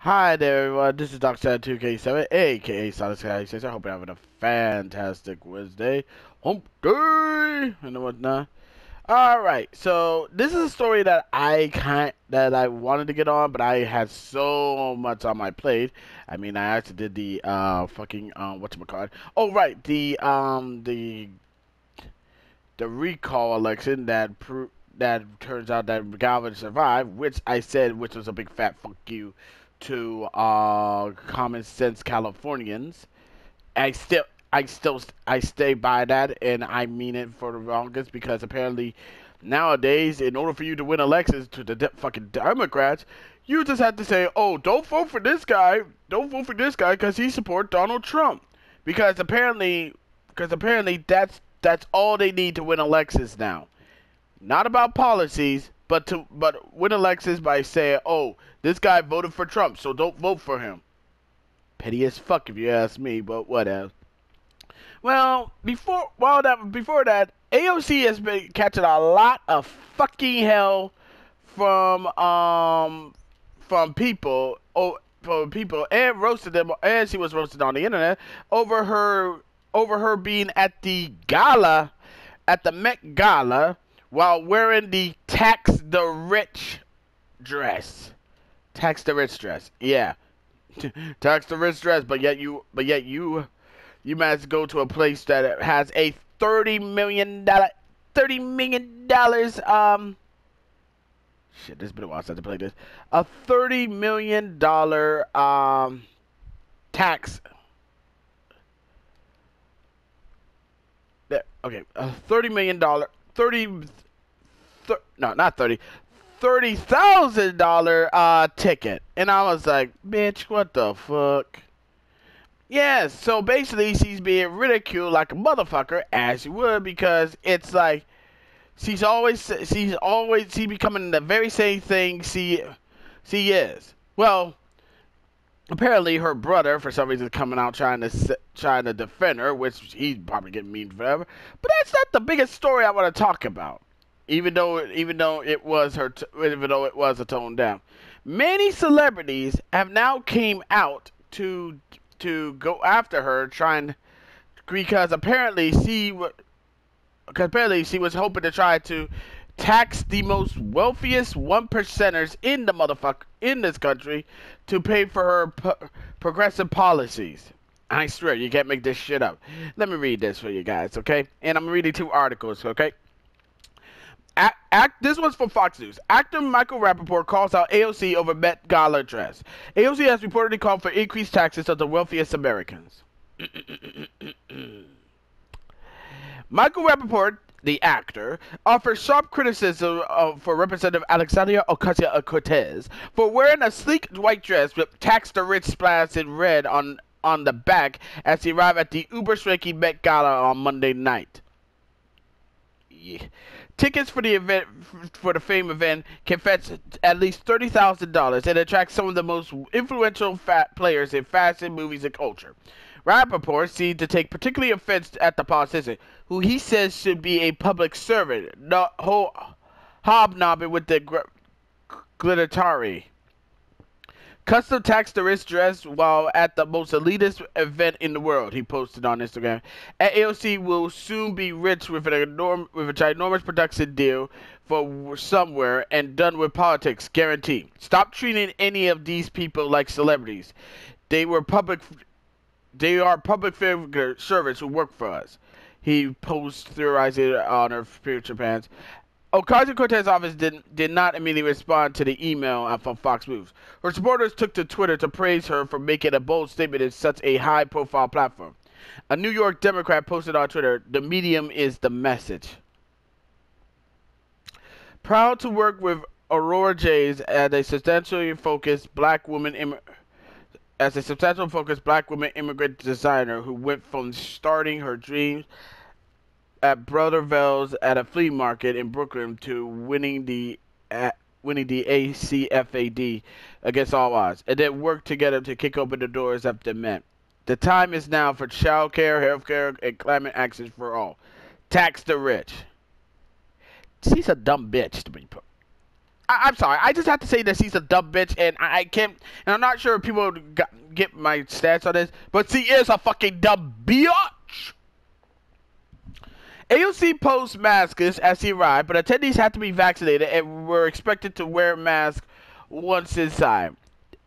Hi there, everyone. This is Dr. 2K7, aka Solid Sky 6. I hope you're having a fantastic Wednesday, hump day, and whatnot. All right, so this is a story that I wanted to get on, but I had so much on my plate. I mean, I actually did the fucking whatchamacallit. Oh right, the recall election that turns out that Gala survived, which I said which was a big fat fuck you to common sense Californians. I stay by that, and I mean it for the longest because apparently nowadays, in order for you to win elections to the fucking Democrats, you just have to say, "Oh, don't vote for this guy. Don't vote for this guy because he supports Donald Trump." Because apparently that's all they need to win elections now. Not about policies, but win elections by saying, "Oh, this guy voted for Trump, so don't vote for him." Petty as fuck if you ask me, but whatever. Well, before that, AOC has been catching a lot of fucking hell from people, and roasted them, and she was roasted on the internet over her being at the gala, at the Met Gala, while wearing the tax the rich dress. Tax the rich dress. Yeah. Tax the rich dress, but yet you might go to a place that has a $30 million shit, this has been a while since I played this. A $30 million tax. Okay, a $30 million 30 no, not 30, $30,000 ticket. And I was like, bitch, what the fuck? Yes, so basically she's being ridiculed like a motherfucker, as you would, because it's like she's becoming the very same thing she is. Well, apparently her brother for some reason is coming out trying to defend her, which he's probably getting mean forever. But that's not the biggest story I want to talk about. Even though it was a tone down. Many celebrities have now came out to go after her, because apparently she was hoping to try to tax the most wealthiest 1%ers in this country to pay for her progressive policies. I swear, you can't make this shit up. Let me read this for you guys, okay? And I'm reading 2 articles, okay? This one's from Fox News. Actor Michael Rappaport calls out AOC over Met Gala dress. AOC has reportedly called for increased taxes on the wealthiest Americans. Michael Rappaport, the actor, offers sharp criticism for Representative Alexandria Ocasio-Cortez for wearing a sleek white dress with "tax the rich" splashed in red on the back as he arrived at the uber-swanky Met Gala on Monday night. Yeah. Tickets for the fame event can fetch at least $30,000 and attract some of the most influential players in fashion, movies, and culture. Rappaport seemed to take particularly offense at the politician, who he says should be a public servant, not hobnobbing with the glittery. Custom tax the rich dress while at the most elitist event in the world, he posted on Instagram. At AOC will soon be rich with a ginormous production deal for somewhere and done with politics, guaranteed. Stop treating any of these people like celebrities. They are public figure servants who work for us. He posted theorizing on her future plans. Ocasio-Cortez's office did not immediately respond to the email from Fox News. Her supporters took to Twitter to praise her for making a bold statement in such a high-profile platform. A New York Democrat posted on Twitter, "The medium is the message." Proud to work with Aurora Jays as a substantially focused black woman immigrant designer who went from starting her dreams at Brother Vell's at a flea market in Brooklyn to winning the ACFAD against all odds, and then worked together to kick open the doors of the Met. The time is now for child care, health care, and climate action for all. Tax the rich. She's a dumb bitch to be put. I'm sorry. I just have to say that she's a dumb bitch, and I can't. And I'm not sure if people get my stats on this, but she is a fucking dumb bitch. AOC posts masks as she arrived, but attendees had to be vaccinated and were expected to wear masks once inside.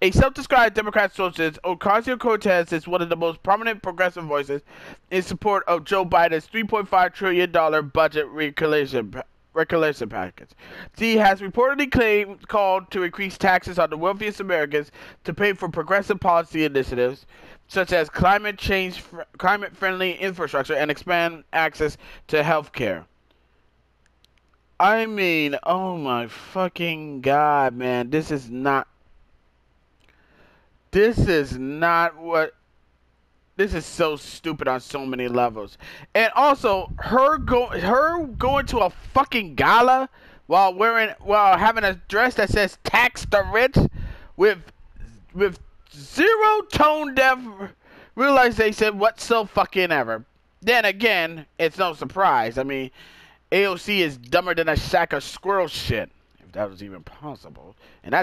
A self-described Democrat socialist, Ocasio-Cortez is one of the most prominent progressive voices in support of Joe Biden's $3.5 trillion budget regulation package. She has reportedly called to increase taxes on the wealthiest Americans to pay for progressive policy initiatives such as climate-friendly infrastructure and expand access to health care. I mean, oh my fucking god, man, this is not what. This is so stupid on so many levels. And also, her going to a fucking gala while having a dress that says "tax the rich" with zero tone deaf realization whatsoever. Then again, it's no surprise. I mean, AOC is dumber than a sack of squirrel shit, if that was even possible. And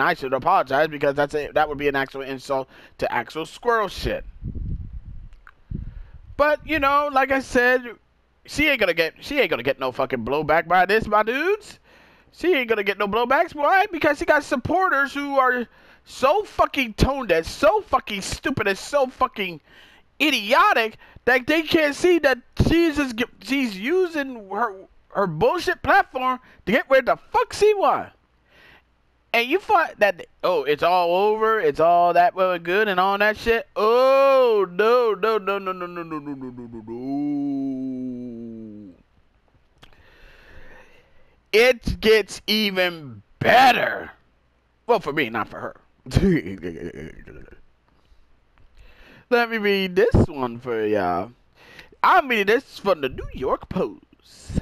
I should apologize because that would be an actual insult to actual squirrel shit. But you know, like I said, she ain't gonna get no fucking blowback by this, my dudes. She ain't gonna get no blowbacks. Why? Because she got supporters who are so fucking tone deaf, so fucking stupid, and so fucking idiotic that they can't see that she's using her bullshit platform to get where the fuck she wants. And you thought that, oh, it's all over, it's all that well and good and all that shit. Oh, no. It gets even better. Well, for me, not for her. Let me read this one for y'all. I'm reading this from the New York Post.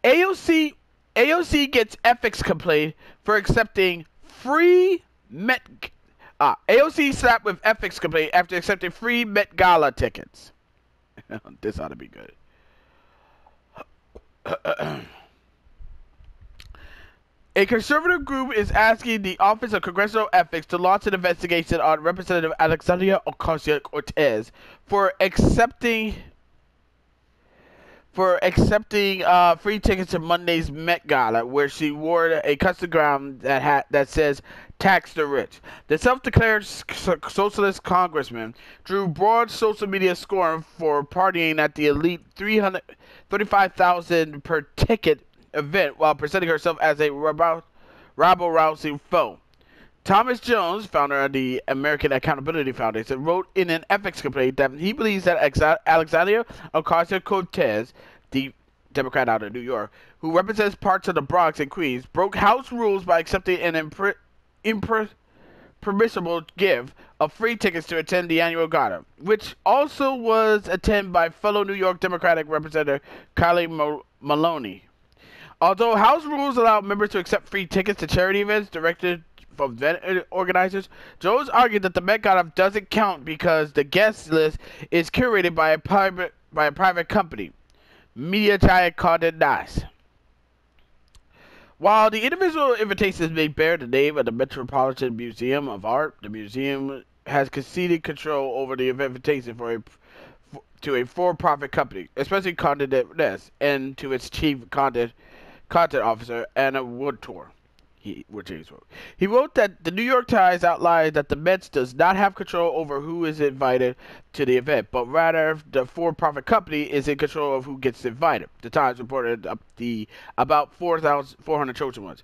AOC gets ethics complaint for accepting free AOC slapped with ethics complaint after accepting free Met Gala tickets. This ought to be good. A conservative group is asking the Office of Congressional Ethics to launch an investigation on Representative Alexandria Ocasio-Cortez for accepting free tickets to Monday's Met Gala, where she wore a custom gown that says "Tax the Rich." The self-declared socialist congressman drew broad social media scorn for partying at the elite $335,000 per ticket event while presenting herself as a rabble-rousing foe. Thomas Jones, founder of the American Accountability Foundation, wrote in an ethics complaint that he believes that Alexandria Ocasio-Cortez, the Democrat out of New York, who represents parts of the Bronx and Queens, broke House rules by accepting an impermissible gift of free tickets to attend the annual gala, which also was attended by fellow New York Democratic Representative Kylie Maloney. Although House rules allow members to accept free tickets to charity events directed from event organizers, Jones argued that the Met Gala doesn't count because the guest list is curated by a private company, media giant Condé Nast. While the individual invitations may bear the name of the Metropolitan Museum of Art, the museum has conceded control over the invitation to a for-profit company, especially Condé Nast, and to its chief content officer, Anna Wintour. He wrote that the New York Times outlined that the Mets does not have control over who is invited to the event, but rather the for-profit company is in control of who gets invited. The Times reported about 400 chosen ones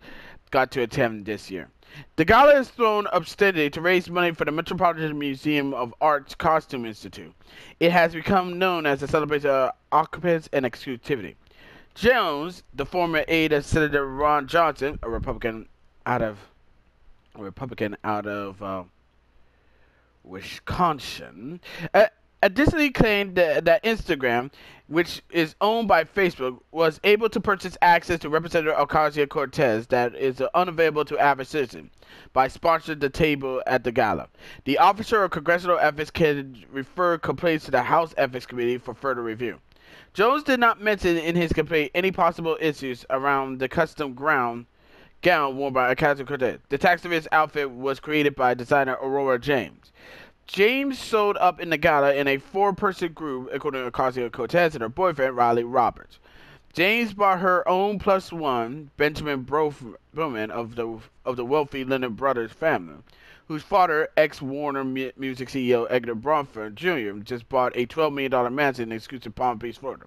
got to attend this year. The gala is thrown ostensibly to raise money for the Metropolitan Museum of Art's Costume Institute. It has become known as a celebration of occupants and exclusivity. Jones, the former aide of Senator Ron Johnson, a Republican out of Wisconsin, additionally claimed that Instagram, which is owned by Facebook, was able to purchase access to Representative Ocasio-Cortez that is unavailable to average citizens by sponsoring the table at the gala. The Officer of Congressional Ethics can refer complaints to the House Ethics Committee for further review. Jones did not mention in his complaint any possible issues around the custom gown gown worn by Ocasio-Cortez. The tax-rich outfit was created by designer Aurora James. James showed up in the gala in a four-person group, according to Ocasio-Cortez and her boyfriend, Riley Roberts. James brought her own plus one, Benjamin Broman of the wealthy Lennon Brothers family, whose father, ex-Warner Music CEO Edgar Bronfman Jr., just bought a $12 million mansion in exclusive Palm Beach, Florida.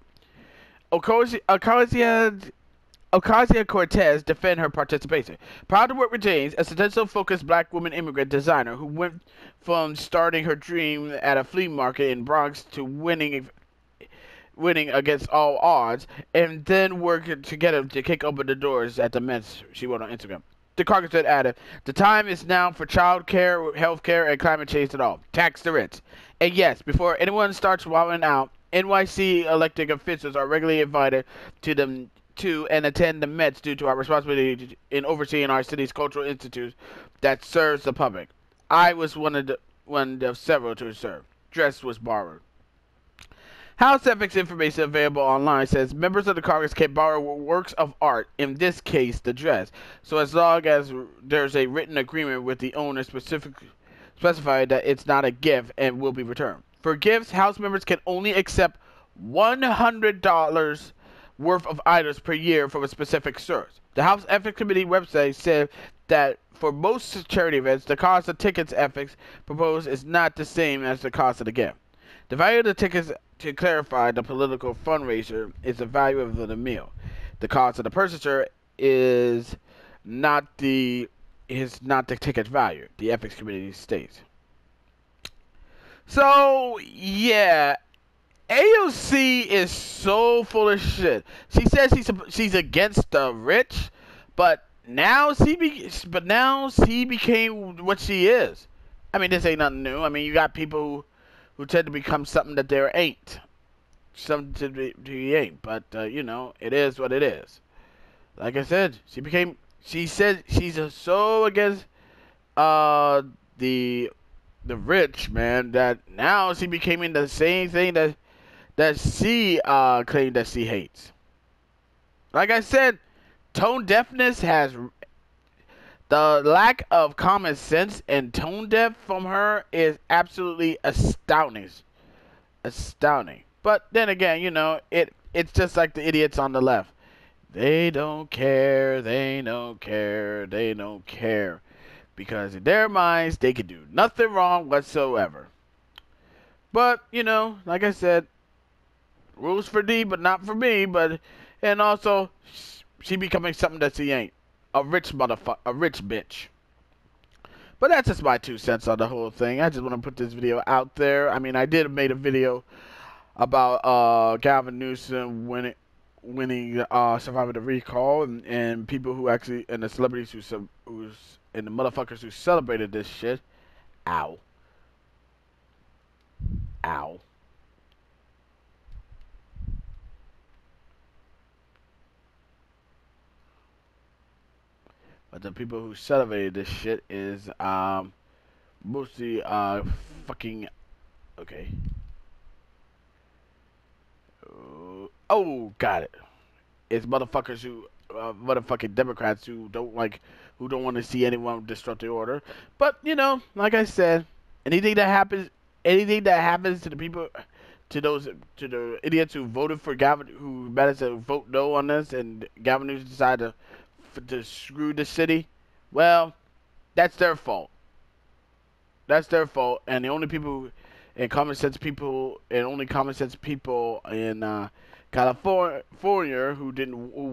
Ocasio-Cortez defend her participation. Proud to work with James, a potential-focused black woman immigrant designer who went from starting her dream at a flea market in Bronx to winning against all odds, and then working together to kick open the doors at the Mets, she wrote on Instagram. The Congressman added, "The time is now for child care, health care, and climate change at all. Tax the rich." And yes, before anyone starts wilding out, NYC elected officials are regularly invited to and attend the Mets due to our responsibility in overseeing our city's cultural institutes that serves the public. I was one of several to serve. Dress was borrowed. House ethics information available online says members of the Congress can borrow works of art, in this case the dress, so as long as there's a written agreement with the owner specified that it's not a gift and will be returned. For gifts, House members can only accept $100 worth of items per year from a specific source. The House Ethics Committee website said that for most charity events, the cost of tickets ethics proposed is not the same as the cost of the gift. The value of the tickets, to clarify, the political fundraiser is the value of the meal. The cost of the purchaser is not the ticket value, the ethics committee states. So yeah, AOC is so full of shit. She says she's against the rich, but now she became what she is. I mean, this ain't nothing new. I mean, you got people who tend to become something that they ain't. Something to be ain't. But, you know, it is what it is. Like I said, she said she's so against the rich, man, that now she became the same thing that she claimed that she hates. Like I said, tone deafness has... The lack of common sense and tone deaf from her is absolutely astounding. Astounding. But then again, you know, it's just like the idiots on the left. They don't care, they don't care, they don't care. Because in their minds, they can do nothing wrong whatsoever. But, you know, like I said, rules for thee, but not for me. And also, she becoming something that she ain't. A rich motherfucker, a rich bitch. But that's just my 2 cents on the whole thing. I just want to put this video out there. I mean, I did make a video about Gavin Newsom winning surviving the recall, and people who actually, and the celebrities and the motherfuckers who celebrated this shit. Ow. Ow. But the people who celebrated this shit is mostly fucking okay. Oh, got it. It's motherfuckers who motherfucking Democrats who don't want to see anyone disrupt the order. But you know, like I said, anything that happens to the people, to the idiots who voted for Gavin, who managed to vote no on this, and Gavin Newsom decided to screw the city, well, that's their fault. That's their fault, and the only people, and common sense people in California who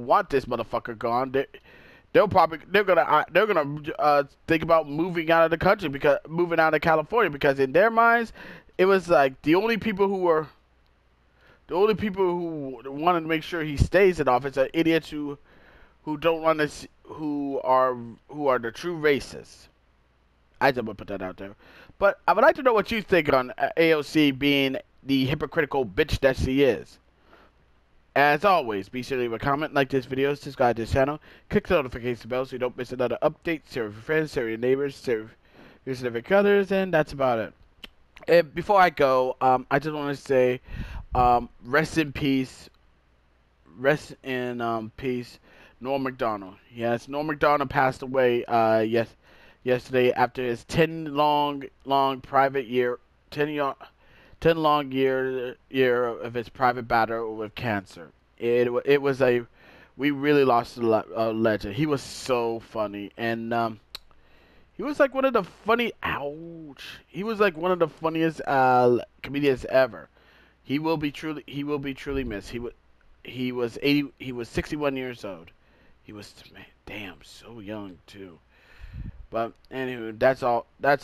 want this motherfucker gone, they're gonna think about moving out of California, because in their minds it was like the only people who wanted to make sure he stays in office are idiots who don't want to, who are the true racists. I just want to put that out there. But I would like to know what you think on AOC being the hypocritical bitch that she is. As always, be sure to leave a comment, like this video, subscribe to this channel, click the notification bell so you don't miss another update. Share with your friends, share with your neighbors, share with your significant others, and that's about it. And before I go, I just want to say, rest in peace. Rest in peace Norm Macdonald. Yes, Norm Macdonald passed away. Yesterday after his 10 long private year, 10 long year of his private battle with cancer. It was a we really lost a legend. He was so funny, and he was like one of the funny. Ouch! He was like one of the funniest comedians ever. He will be truly missed. He was 80. He was 61 years old. He was, man, damn, so young too. But anywho, that's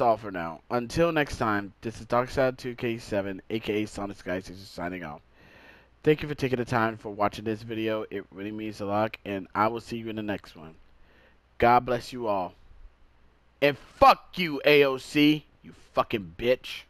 all for now. Until next time, this is DarkSide2K7, aka Sonic Sky 6, signing off. Thank you for taking the time for watching this video. It really means a lot, and I will see you in the next one. God bless you all. And fuck you, AOC, you fucking bitch.